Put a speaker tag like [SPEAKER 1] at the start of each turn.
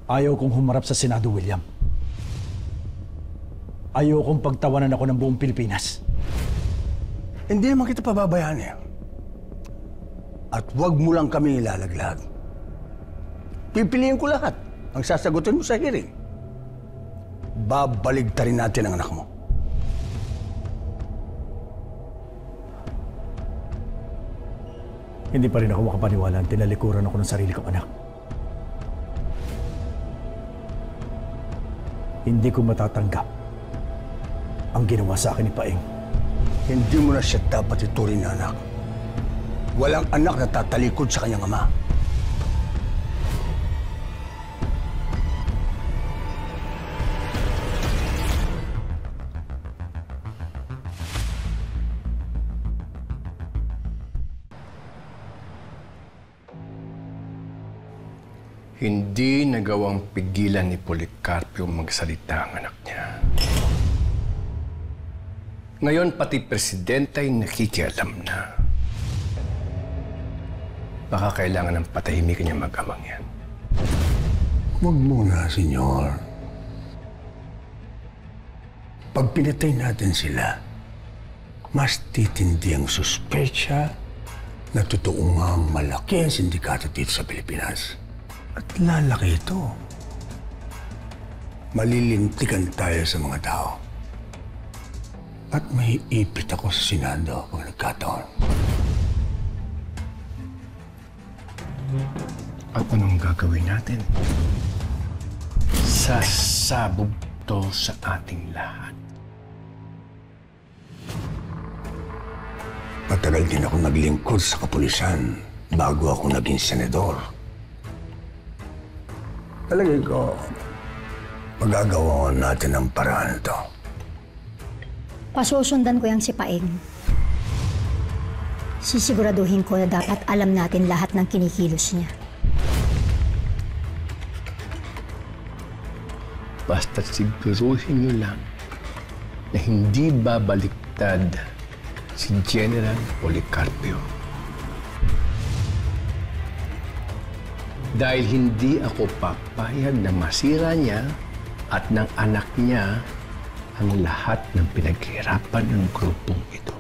[SPEAKER 1] Ayaw kong humarap sa Senado, William. Ayaw kong pagtawanan ako ng buong Pilipinas.
[SPEAKER 2] Hindi naman kita pababayaan eh. At huwag mo lang kami ilalaglag. Pipiliin ko lahat ang sasagutin mo sa hearing. Babaligtarin natin ang anak mo.
[SPEAKER 1] Hindi pa rin ako makapaniwala ang tinalikuran ako ng sarili kong anak. Hindi ko matatanggap ang ginawa sa akin ni Paeng.
[SPEAKER 2] Hindi mo na siya dapat ituring na anak. Walang anak na tatalikod sa kanyang ama.
[SPEAKER 3] Hindi nagawang pigilan ni Policarpio magsalita ang anak niya. Ngayon, pati presidente ay nakikialam na. Baka kailangan ng patahimikan niya mag-amang yan.
[SPEAKER 2] Huwag muna, senyor. Pag pinatay natin sila, mas titindi ang suspecha na totoo nga malaki ang sindikato dito sa Pilipinas. At lalaki ito. Malilintikan tayo sa mga tao. At may ipit ako sa Senado pag nagkataon.
[SPEAKER 3] At anong gagawin natin? Sasabog to sa ating lahat.
[SPEAKER 2] Matagal din ako naglingkod sa kapulisan bago ako naging senador. Talagay ko, magagawa natin ang paraan ito.
[SPEAKER 4] Pasusundan ko yung si Paeng. Sisiguraduhin ko na dapat alam natin lahat ng kinikilos niya.
[SPEAKER 3] Basta siguruhin niyo lang na hindi babaliktad si General Policarpio. Dahil hindi ako papayag na masira niya at ng anak niya ang lahat ng pinaghirapan ng grupong ito.